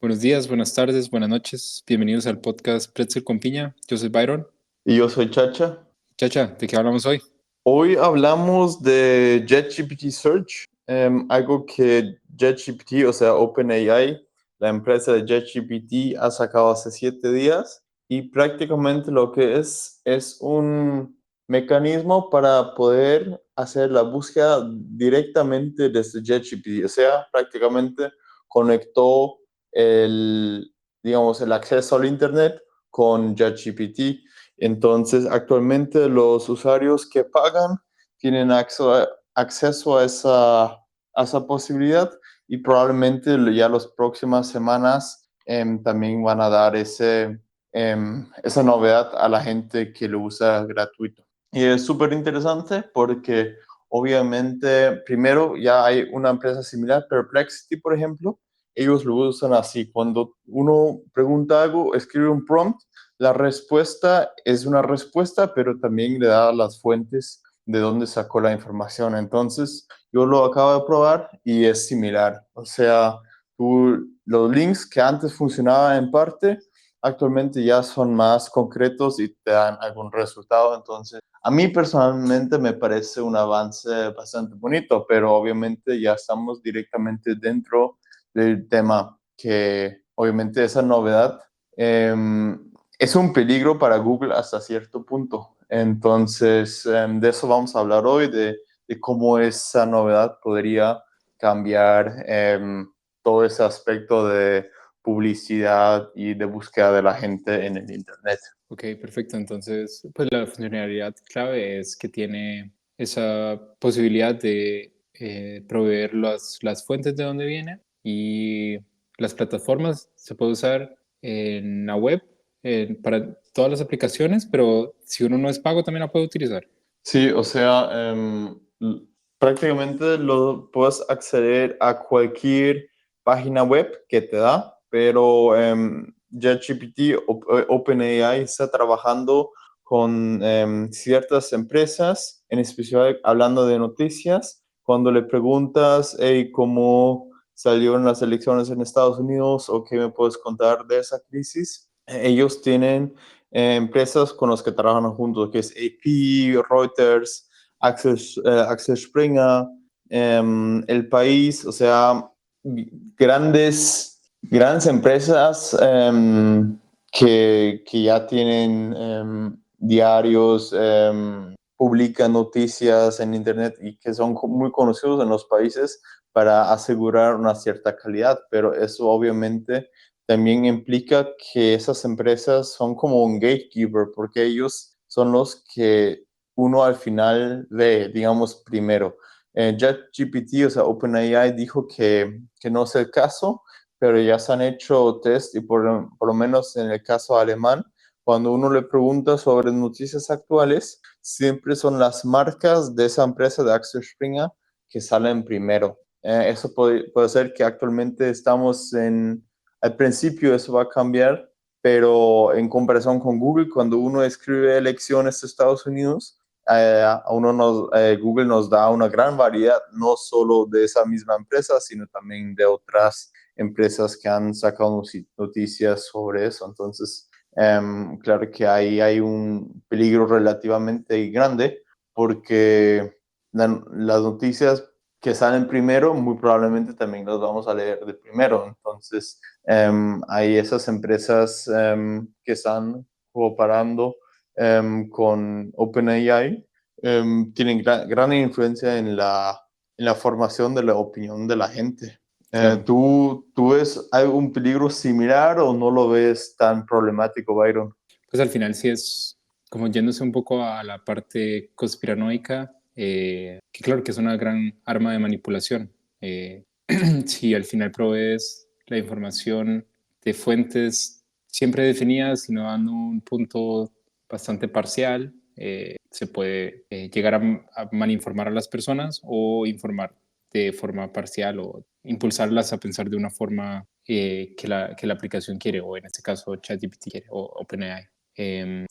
Buenos días, buenas tardes, buenas noches. Bienvenidos al podcast Pretzel con Piña. Yo soy Byron. Y yo soy Chacha. Chacha, ¿de qué hablamos hoy? Hoy hablamos de JetGPT Search, algo que JetGPT, o sea, OpenAI, la empresa de JetGPT, ha sacado hace 7 días. Y prácticamente lo que es un mecanismo para poder hacer la búsqueda directamente desde JetGPT. O sea, prácticamente conectó digamos, el acceso al Internet con JetGPT. Entonces, actualmente los usuarios que pagan tienen acceso a esa posibilidad, y probablemente ya las próximas semanas también van a dar esa novedad a la gente que lo usa gratuito. Y es súper interesante porque obviamente primero ya hay una empresa similar, Perplexity, por ejemplo. Ellos lo usan así: cuando uno pregunta algo, escribe un prompt, la respuesta es una respuesta, pero también le da las fuentes de dónde sacó la información. Entonces, yo lo acabo de probar y es similar. O sea, los links que antes funcionaban en parte, actualmente ya son más concretos y te dan algún resultado. Entonces, a mí personalmente me parece un avance bastante bonito, pero obviamente ya estamos directamente dentro del tema, que obviamente esa novedad es un peligro para Google hasta cierto punto. Entonces, de eso vamos a hablar hoy, de cómo esa novedad podría cambiar todo ese aspecto de publicidad y de búsqueda de la gente en el Internet. Ok, perfecto. Entonces, pues la funcionalidad clave es que tiene esa posibilidad de proveer las fuentes de donde viene y las plataformas. Se puede usar en la web para todas las aplicaciones, pero si uno no es pago también la puede utilizar. Sí, o sea, prácticamente lo puedes acceder a cualquier página web que te da, pero JetGPT, OpenAI, está trabajando con ciertas empresas, en especial hablando de noticias. Cuando le preguntas, hey, ¿cómo salieron las elecciones en Estados Unidos o qué me puedes contar de esa crisis? Ellos tienen empresas con las que trabajan juntos, que es AP, Reuters, Axel Springer, El País. O sea, grandes empresas que ya tienen diarios, publican noticias en Internet y que son muy conocidos en los países para asegurar una cierta calidad, pero eso obviamente también implica que esas empresas son como un gatekeeper, porque ellos son los que uno al final ve, digamos, primero. JetGPT, o sea, OpenAI, dijo que no es el caso, pero ya se han hecho test y por lo menos en el caso alemán, cuando uno le pregunta sobre noticias actuales, siempre son las marcas de esa empresa de Axel Springer que salen primero. Eso puede ser que actualmente estamos al principio eso va a cambiar, pero en comparación con Google, cuando uno escribe elecciones de Estados Unidos, Google nos da una gran variedad, no solo de esa misma empresa, sino también de otras empresas que han sacado noticias sobre eso. Entonces, claro que ahí hay un peligro relativamente grande, porque las noticias que salen primero, muy probablemente también las vamos a leer de primero. Entonces, hay esas empresas que están cooperando con OpenAI, tienen gran influencia en la formación de la opinión de la gente. Claro. ¿Tú ves algún peligro similar o no lo ves tan problemático, Byron? Pues al final sí es como yéndose un poco a la parte conspiranoica, que claro que es una gran arma de manipulación. Eh, si al final provees la información de fuentes siempre definidas, sino dando un punto bastante parcial, se puede llegar a malinformar a las personas o informar de forma parcial o impulsarlas a pensar de una forma que la aplicación quiere, o en este caso ChatGPT quiere, o OpenAI.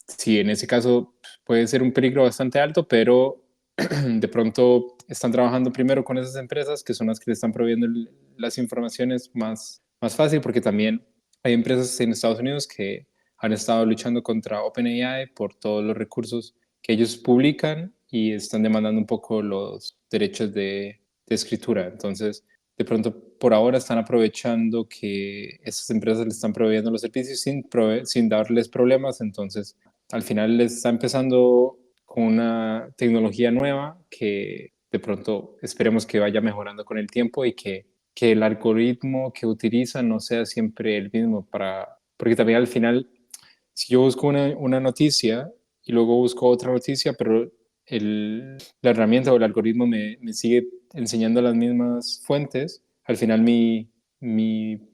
Sí, en ese caso puede ser un peligro bastante alto, pero de pronto están trabajando primero con esas empresas que son las que le están proveyendo las informaciones más más fácil porque también hay empresas en Estados Unidos que han estado luchando contra OpenAI por todos los recursos que ellos publican y están demandando un poco los derechos de escritura. Entonces, de pronto, por ahora están aprovechando que esas empresas le están proveyendo los servicios sin darles problemas. Entonces, al final les está empezando con una tecnología nueva que de pronto esperemos que vaya mejorando con el tiempo y que el algoritmo que utilizan no sea siempre el mismo porque también al final, si yo busco una noticia y luego busco otra noticia, pero la herramienta o el algoritmo me sigue enseñando las mismas fuentes, al final mi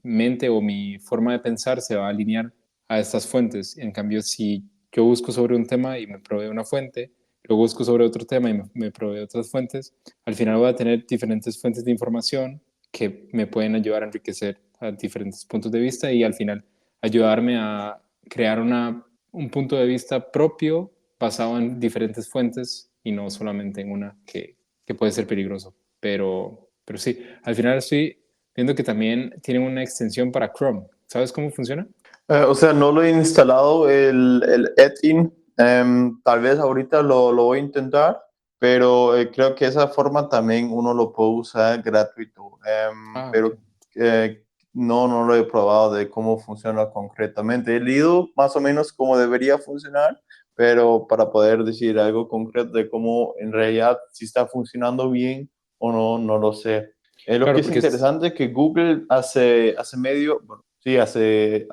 mente o mi forma de pensar se va a alinear a estas fuentes. En cambio, si yo busco sobre un tema y me provee una fuente, luego busco sobre otro tema y me provee otras fuentes, al final voy a tener diferentes fuentes de información que me pueden ayudar a enriquecer a diferentes puntos de vista y al final ayudarme a crear un punto de vista propio basado en diferentes fuentes y no solamente en una que puede ser peligroso. Pero sí, al final estoy viendo que también tienen una extensión para Chrome. ¿Sabes cómo funciona? O sea, no lo he instalado el Edin. Tal vez ahorita lo voy a intentar, pero creo que esa forma también uno lo puede usar gratuito. Ah, ok. Pero eh, no lo he probado de cómo funciona concretamente. He leído más o menos cómo debería funcionar, pero para poder decir algo concreto de cómo en realidad si está funcionando bien o no, no lo sé. Lo que Claro, es porque es... interesante es que Google hace medio, bueno, sí, hace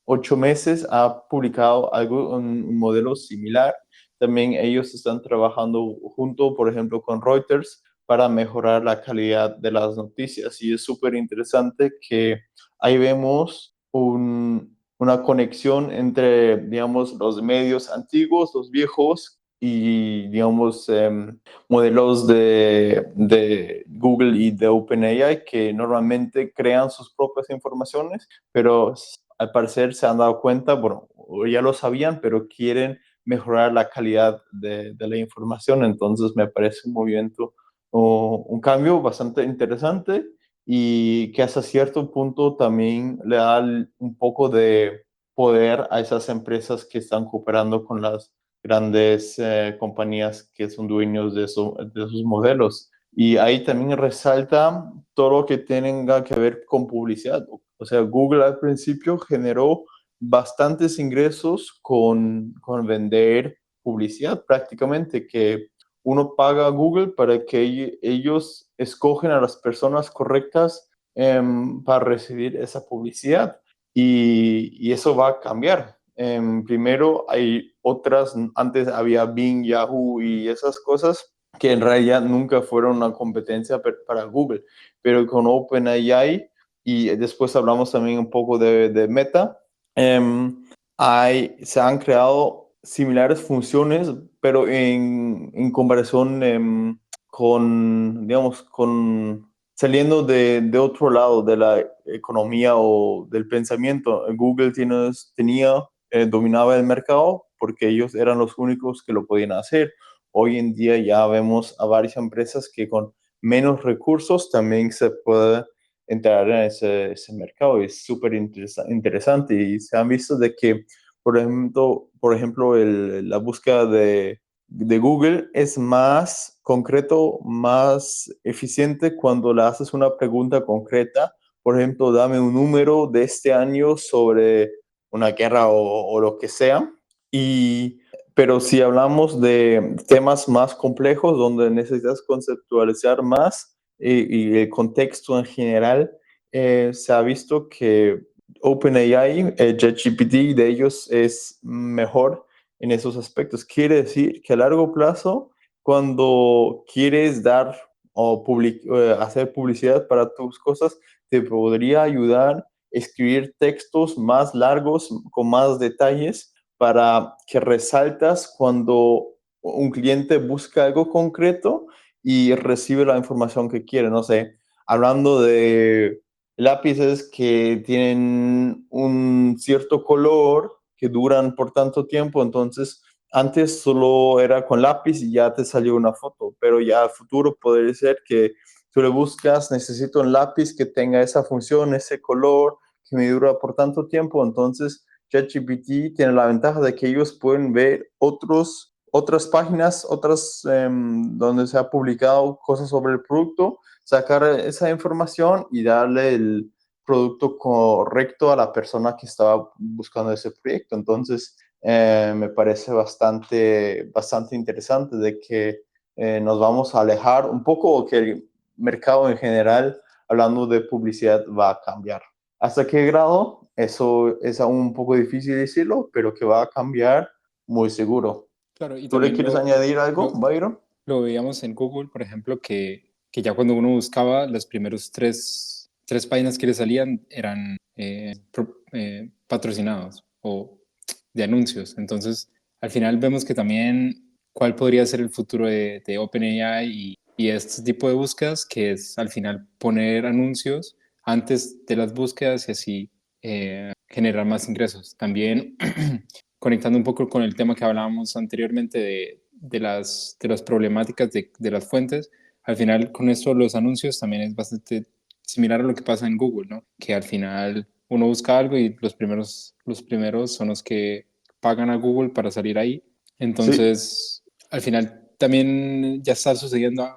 8 meses ha publicado algo, un modelo similar. También ellos están trabajando junto, por ejemplo, con Reuters para mejorar la calidad de las noticias. Y es súper interesante que ahí vemos una conexión entre, digamos, los medios antiguos, los viejos, y, digamos, modelos de Google y de OpenAI que normalmente crean sus propias informaciones, pero al parecer se han dado cuenta, bueno, ya lo sabían, pero quieren mejorar la calidad de la información. Entonces me parece un movimiento o un cambio bastante interesante y que hasta cierto punto también le da un poco de poder a esas empresas que están cooperando con las grandes compañías que son dueños de sus modelos. Y ahí también resalta todo lo que tenga que ver con publicidad. O sea, Google al principio generó bastantes ingresos con vender publicidad prácticamente, que uno paga a Google para que ellos escogen a las personas correctas para recibir esa publicidad. Y eso va a cambiar. Primero hay otras, antes había Bing, Yahoo y esas cosas que en realidad nunca fueron una competencia para Google, pero con OpenAI y después hablamos también un poco de Meta, se han creado similares funciones, pero en comparación digamos, saliendo de otro lado de la economía o del pensamiento. Google dominaba el mercado porque ellos eran los únicos que lo podían hacer. Hoy en día ya vemos a varias empresas que con menos recursos también se puede entrar en ese mercado. Es súper interesante y se han visto de que, por ejemplo la búsqueda de Google es más concreto, más eficiente cuando le haces una pregunta concreta. Por ejemplo, dame un número de este año sobre una guerra o lo que sea. Pero si hablamos de temas más complejos donde necesitas conceptualizar más y el contexto en general, se ha visto que OpenAI, ChatGPT de ellos es mejor en esos aspectos. Quiere decir que a largo plazo, cuando quieres dar o hacer publicidad para tus cosas, te podría ayudar a escribir textos más largos, con más detalles, para que resaltas cuando un cliente busca algo concreto y recibe la información que quiere. No sé, hablando de lápices que tienen un cierto color, que duran por tanto tiempo, entonces antes solo era con lápiz y ya te salió una foto, pero ya a futuro podría ser que tú le buscas, necesito un lápiz que tenga esa función, ese color, que me dura por tanto tiempo. Entonces, ChatGPT tiene la ventaja de que ellos pueden ver otras páginas, donde se ha publicado cosas sobre el producto, sacar esa información y darle el producto correcto a la persona que estaba buscando ese proyecto. Entonces, me parece bastante interesante de que nos vamos a alejar un poco, o que el mercado en general, hablando de publicidad, va a cambiar. ¿Hasta qué grado? Eso es aún un poco difícil decirlo, pero que va a cambiar muy seguro. Claro, y ¿Tú le también quieres añadir algo, lo, Byron? lo veíamos en Google, por ejemplo, que ya cuando uno buscaba, los primeros tres páginas que le salían eran patrocinados o de anuncios. Entonces, al final vemos que también cuál podría ser el futuro de OpenAI y este tipo de búsquedas, que es al final poner anuncios antes de las búsquedas y así generar más ingresos. También conectando un poco con el tema que hablábamos anteriormente de las problemáticas de las fuentes, al final con esto los anuncios también es bastante similar a lo que pasa en Google, ¿no? Que al final uno busca algo y los primeros son los que pagan a Google para salir ahí. Sí, Entonces, al final también ya está sucediendo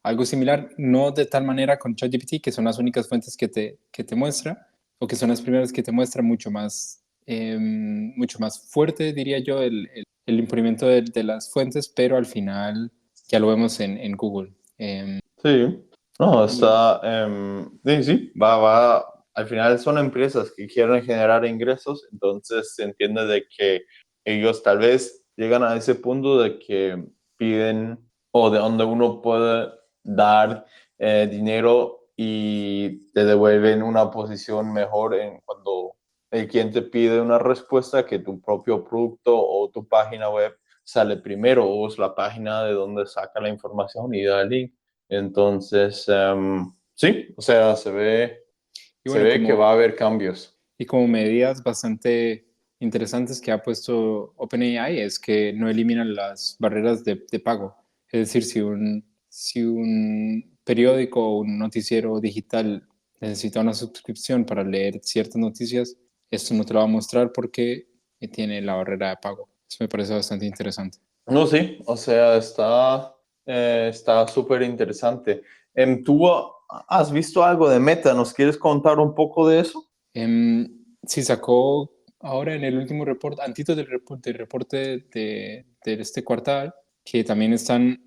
algo similar, no de tal manera con ChatGPT, que son las únicas fuentes que te muestra, o que son las primeras que te muestra mucho más fuerte, diría yo, el incremento de las fuentes, pero al final ya lo vemos en Google. sí. No, Y sí, sí, va. Al final son empresas que quieren generar ingresos, entonces se entiende de que ellos tal vez llegan a ese punto de que piden, o de donde uno puede dar dinero y te devuelven una posición mejor en cuando el cliente pide una respuesta, que tu propio producto o tu página web sale primero, o es la página de donde saca la información y da el link. Entonces, sí, o sea, y se bueno, ve que va a haber cambios. como medidas bastante interesantes que ha puesto OpenAI es que no eliminan las barreras de pago. Es decir, si un periódico o un noticiero digital necesita una suscripción para leer ciertas noticias, esto no te lo va a mostrar porque tiene la barrera de pago. Eso me parece bastante interesante. No, sí, o sea, está súper interesante. ¿Tú has visto algo de Meta? ¿Nos quieres contar un poco de eso? Sí, sacó ahora en el último reporte, antes del reporte de este cuartal, que también están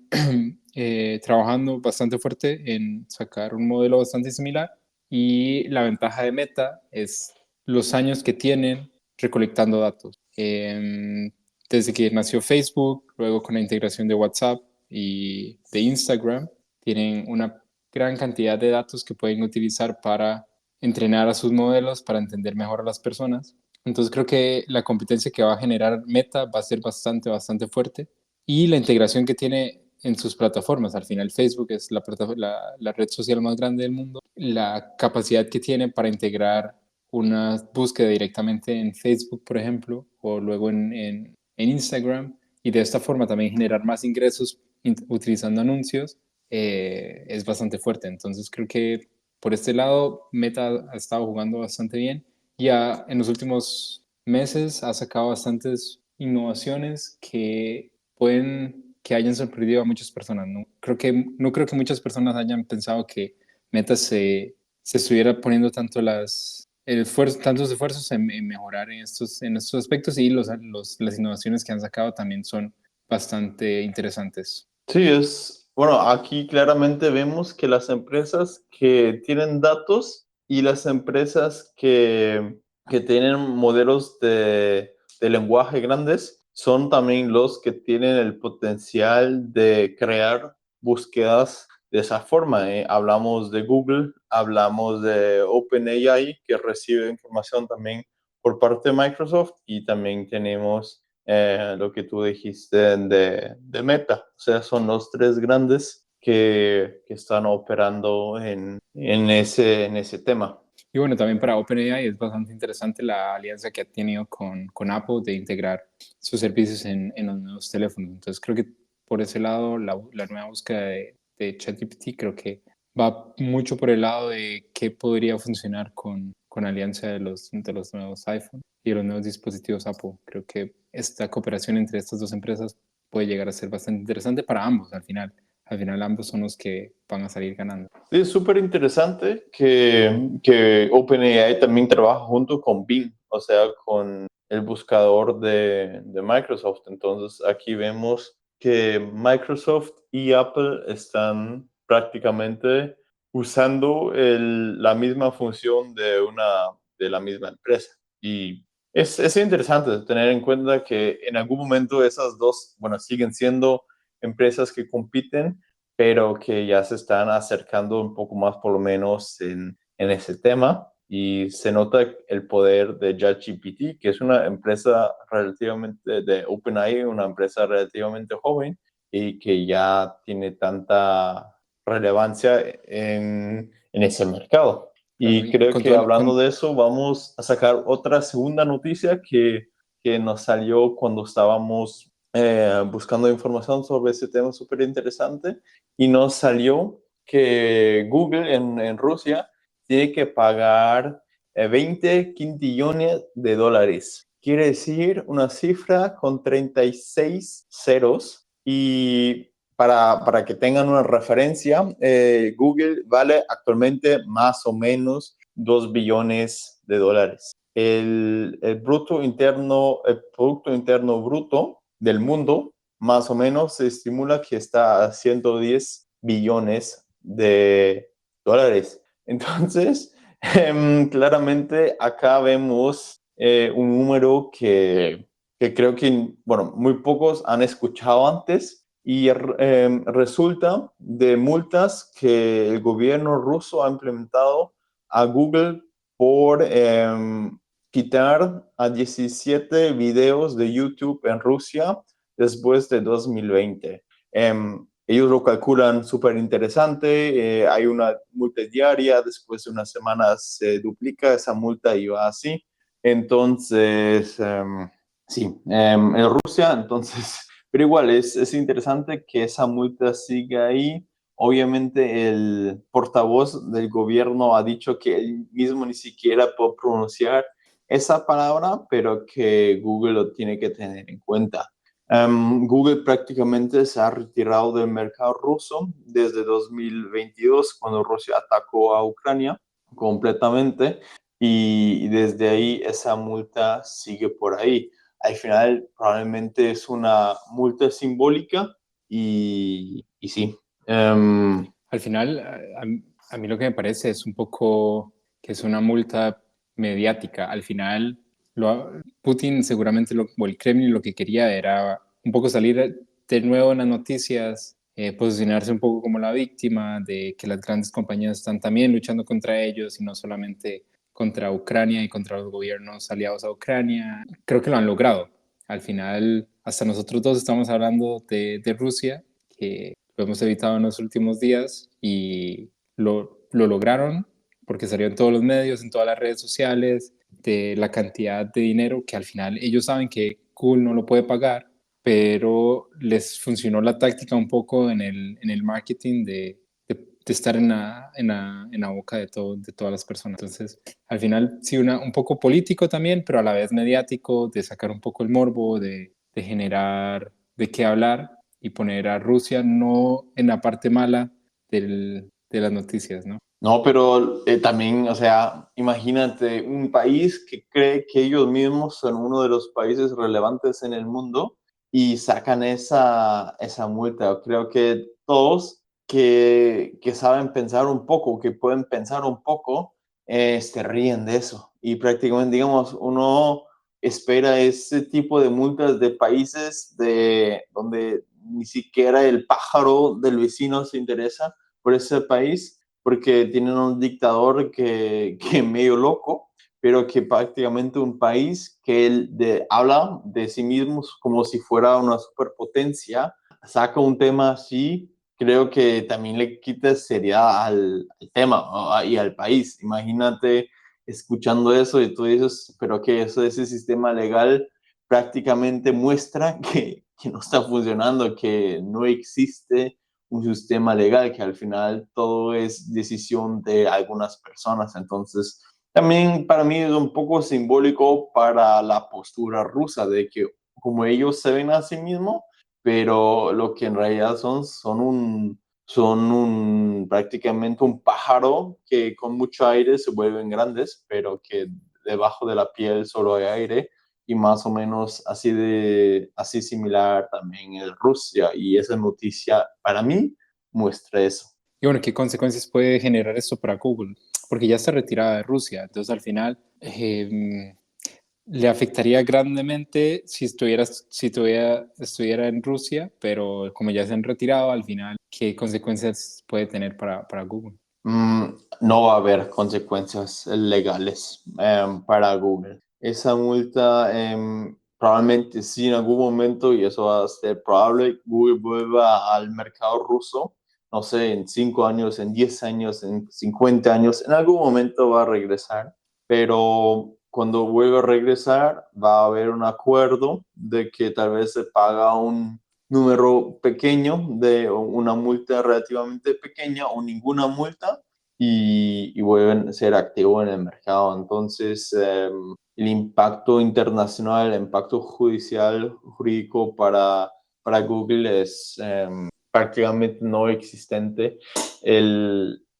trabajando bastante fuerte en sacar un modelo bastante similar. Y la ventaja de Meta es los años que tienen recolectando datos. Desde que nació Facebook, luego con la integración de WhatsApp y de Instagram, tienen una gran cantidad de datos que pueden utilizar para entrenar a sus modelos para entender mejor a las personas. Entonces creo que la competencia que va a generar Meta va a ser bastante, bastante fuerte y la integración que tiene en sus plataformas. Al final Facebook es la red social más grande del mundo. La capacidad que tiene para integrar una búsqueda directamente en Facebook, por ejemplo, o luego en Instagram, y de esta forma también generar más ingresos utilizando anuncios, es bastante fuerte. Entonces creo que por este lado, Meta ha estado jugando bastante bien. Ya en los últimos meses ha sacado bastantes innovaciones que hayan sorprendido a muchas personas. No creo que muchas personas hayan pensado que Meta se estuviera poniendo tantos esfuerzos en mejorar en estos aspectos, y las innovaciones que han sacado también son bastante interesantes. Sí, bueno, aquí claramente vemos que las empresas que tienen datos y las empresas que tienen modelos de lenguaje grandes son también los que tienen el potencial de crear búsquedas de esa forma. Hablamos de Google, hablamos de OpenAI, que recibe información también por parte de Microsoft, y también tenemos lo que tú dijiste de Meta. O sea, son los tres grandes que están operando en ese tema. Y bueno, también para OpenAI es bastante interesante la alianza que ha tenido con Apple de integrar sus servicios en los nuevos teléfonos. Entonces creo que por ese lado la nueva búsqueda de ChatGPT, creo que va mucho por el lado de qué podría funcionar con alianza de los nuevos iPhone y de los nuevos dispositivos Apple. Creo que esta cooperación entre estas dos empresas puede llegar a ser bastante interesante para ambos al final. Al final ambos son los que van a salir ganando. Sí, es súper interesante que OpenAI también trabaja junto con Bing, o sea, con el buscador de Microsoft. Entonces, aquí vemos que Microsoft y Apple están prácticamente usando la misma función de la misma empresa. Y es interesante tener en cuenta que en algún momento esas dos, bueno, siguen siendo empresas que compiten, pero que ya se están acercando un poco más, por lo menos, en ese tema. Y se nota el poder de ChatGPT, que es una empresa relativamente, de OpenAI, una empresa relativamente joven y que ya tiene tanta relevancia en ese mercado. Claro, Y y creo que hablando de eso, vamos a sacar otra segunda noticia que nos salió cuando estábamos buscando información sobre ese tema súper interesante y nos salió que Google en Rusia tiene que pagar 20 quintillones de dólares. Quiere decir una cifra con 36 ceros y para que tengan una referencia, Google vale actualmente más o menos 2 billones de dólares. El Producto Interno Bruto del mundo, más o menos, se estimula que está a 110 billones de dólares. Entonces, claramente acá vemos un número que creo que, bueno, muy pocos han escuchado antes y resulta de multas que el gobierno ruso ha implementado a Google por quitar a 17 videos de YouTube en Rusia después de 2020. Ellos lo calculan súper interesante, hay una multa diaria, después de unas semanas se duplica esa multa y va así. Entonces, sí, en Rusia, entonces, pero igual es interesante que esa multa siga ahí. Obviamente el portavoz del gobierno ha dicho que él mismo ni siquiera puede pronunciar esa palabra, pero que Google lo tiene que tener en cuenta. Google prácticamente se ha retirado del mercado ruso desde 2022, cuando Rusia atacó a Ucrania completamente, y desde ahí esa multa sigue por ahí. Al final probablemente es una multa simbólica y sí. Al final, a mí lo que me parece es un poco que es una multa mediática. Al final, Putin seguramente, o el Kremlin lo que quería era un poco salir de nuevo en las noticias, posicionarse un poco como la víctima de que las grandes compañías están también luchando contra ellos y no solamente contra Ucrania y contra los gobiernos aliados a Ucrania. Creo que lo han logrado. Al final, hasta nosotros dos estamos hablando de Rusia, que lo hemos evitado en los últimos días y lo lograron porque salió en todos los medios, en todas las redes sociales, de la cantidad de dinero que al final ellos saben que Google no lo puede pagar, pero les funcionó la táctica un poco en el marketing de estar en la boca de todas las personas. Entonces, al final, sí, un poco político también, pero a la vez mediático, de sacar un poco el morbo, de generar de qué hablar y poner a Rusia no en la parte mala de las noticias, ¿no? No, pero también, o sea, imagínate un país que cree que ellos mismos son uno de los países relevantes en el mundo y sacan esa multa. Creo que todos que saben pensar un poco, que pueden pensar un poco, se ríen de eso. Y prácticamente, digamos, uno espera ese tipo de multas de países donde ni siquiera el pájaro del vecino se interesa por ese país porque tienen un dictador que medio loco, pero que prácticamente un país que él habla de sí mismo como si fuera una superpotencia, saca un tema así, creo que también le quita seriedad al tema y al país. Imagínate escuchando eso y tú dices, pero que eso, ese sistema legal prácticamente muestra que no está funcionando, que no existe un sistema legal, que al final todo es decisión de algunas personas. Entonces, también para mí es un poco simbólico para la postura rusa, de que como ellos se ven a sí mismos, pero lo que en realidad son prácticamente un pájaro que con mucho aire se vuelven grandes, pero que debajo de la piel solo hay aire, y más o menos así similar también en Rusia, y esa noticia para mí muestra eso. Y bueno, ¿qué consecuencias puede generar esto para Google? Porque ya está retirada de Rusia, entonces al final le afectaría grandemente si todavía estuviera en Rusia, pero como ya se han retirado, al final, ¿qué consecuencias puede tener para Google? No va a haber consecuencias legales para Google. Esa multa probablemente sí en algún momento, y eso va a ser probable, Google vuelva al mercado ruso, no sé, en 5 años, en 10 años, en 50 años, en algún momento va a regresar, pero cuando vuelva a regresar va a haber un acuerdo de que tal vez se paga un número pequeño de una multa relativamente pequeña o ninguna multa, y vuelven a ser activos en el mercado. Entonces, el impacto internacional, el impacto judicial, jurídico para Google es prácticamente no existente.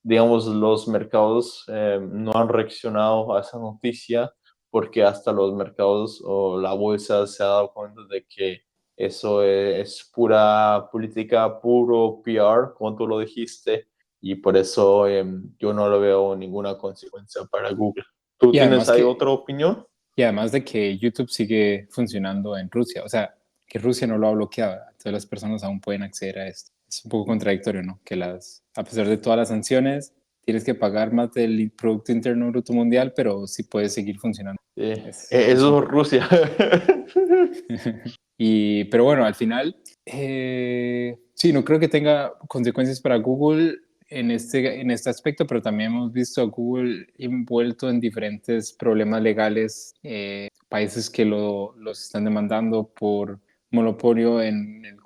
Digamos, los mercados no han reaccionado a esa noticia porque hasta los mercados o la bolsa se ha dado cuenta de que eso es pura política, puro PR, como tú lo dijiste, y por eso yo no le veo ninguna consecuencia para Google. ¿Tú Y tienes además ahí que otra opinión? Y además de que YouTube sigue funcionando en Rusia, o sea, que Rusia no lo ha bloqueado, entonces las personas aún pueden acceder a esto. Es un poco contradictorio, ¿no? Que a pesar de todas las sanciones, tienes que pagar más del Producto Interno Bruto Mundial, pero sí puedes seguir funcionando. Es un Eso es poco. Rusia. Pero bueno, al final, sí, no creo que tenga consecuencias para Google en este aspecto, pero también hemos visto a Google envuelto en diferentes problemas legales, países que los están demandando por monopolio en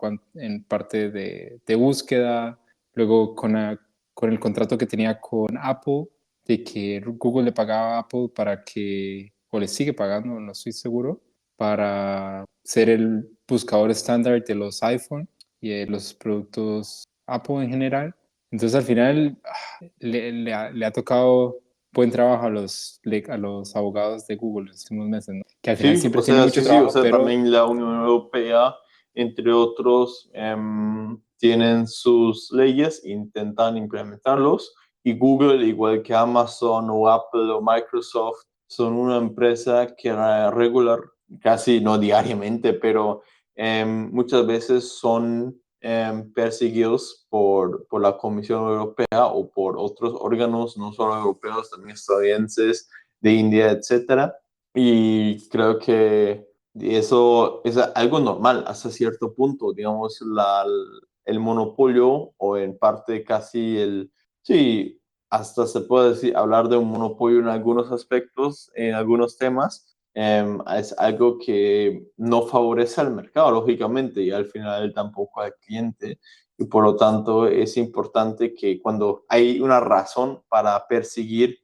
parte de búsqueda, luego con el contrato que tenía con Apple, de que Google le pagaba a Apple para que, o le sigue pagando, no estoy seguro, para ser el buscador estándar de los iPhone y de los productos Apple en general. Entonces al final le ha tocado buen trabajo a los abogados de Google en los últimos meses, ¿no? Que al final Sí, siempre o tienen sea, mucho sí, sí, o trabajo, sea, pero también la Unión Europea, entre otros, tienen sus leyes, intentan implementarlos, y Google, igual que Amazon o Apple o Microsoft, son una empresa que regular, casi no diariamente, pero muchas veces son perseguidos por la Comisión Europea o por otros órganos, no solo europeos, también estadounidenses, de India, etcétera, y creo que eso es algo normal hasta cierto punto, digamos, el monopolio, o en parte casi sí, hasta se puede decir, hablar de un monopolio en algunos aspectos, en algunos temas, es algo que no favorece al mercado, lógicamente, y al final tampoco al cliente. Y por lo tanto es importante que cuando hay una razón para perseguir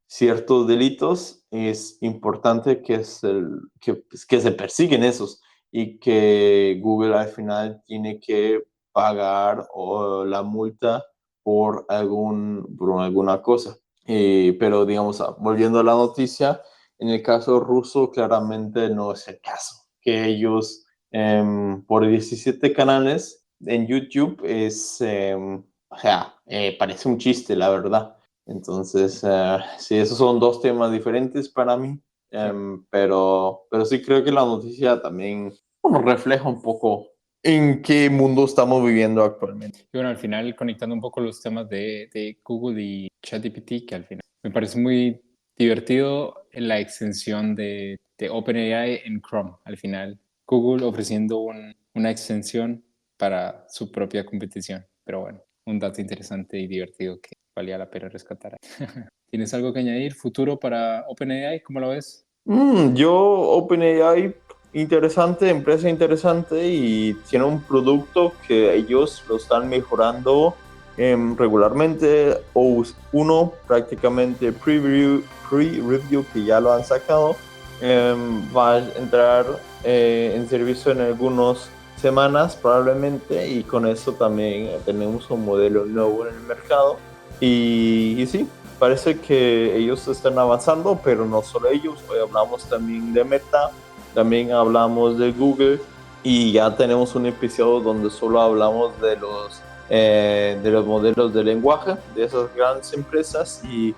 ciertos delitos, es importante que se persiguen esos, y que Google al final tiene que pagar la multa por alguna cosa. Pero digamos, volviendo a la noticia, en el caso ruso claramente no es el caso, que ellos por 17 canales en YouTube o sea, parece un chiste, la verdad. Entonces, sí, esos son dos temas diferentes para mí, claro. pero sí creo que la noticia también, bueno, refleja un poco en qué mundo estamos viviendo actualmente. Y bueno, al final conectando un poco los temas de Google y ChatGPT, que al final me parece muy divertido la extensión de OpenAI en Chrome. Al final, Google ofreciendo una extensión para su propia competición. Pero bueno, un dato interesante y divertido que valía la pena rescatar. ¿Tienes algo que añadir? ¿Futuro para OpenAI? ¿Cómo lo ves? Yo, OpenAI, interesante, empresa interesante y tiene un producto que ellos lo están mejorando regularmente. OS 1 prácticamente pre-review que ya lo han sacado, va a entrar en servicio en algunas semanas probablemente, y con eso también tenemos un modelo nuevo en el mercado y sí, parece que ellos están avanzando, pero no solo ellos. Hoy hablamos también de Meta, también hablamos de Google y ya tenemos un episodio donde solo hablamos de los modelos de lenguaje de esas grandes empresas y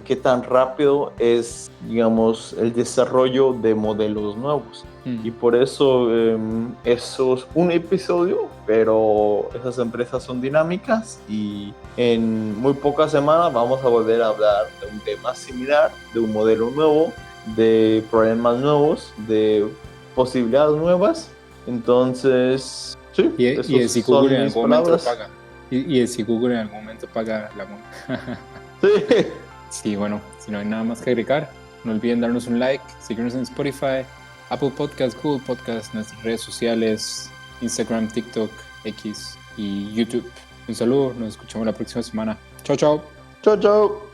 qué tan rápido es, digamos, el desarrollo de modelos nuevos. Y por eso eso es un episodio, pero esas empresas son dinámicas y en muy pocas semanas vamos a volver a hablar de un tema similar, de un modelo nuevo, de problemas nuevos, de posibilidades nuevas. Entonces, sí, Y de esas si Google son en mis algún momento lo palabras. paga. Y de si Google en algún momento paga la multa. Sí. Sí, bueno, si no hay nada más que agregar, no olviden darnos un like, seguirnos en Spotify, Apple Podcast, Google Podcast, nuestras redes sociales, Instagram, TikTok, X y YouTube. Un saludo, nos escuchamos la próxima semana. Chao, chao. Chao, chao.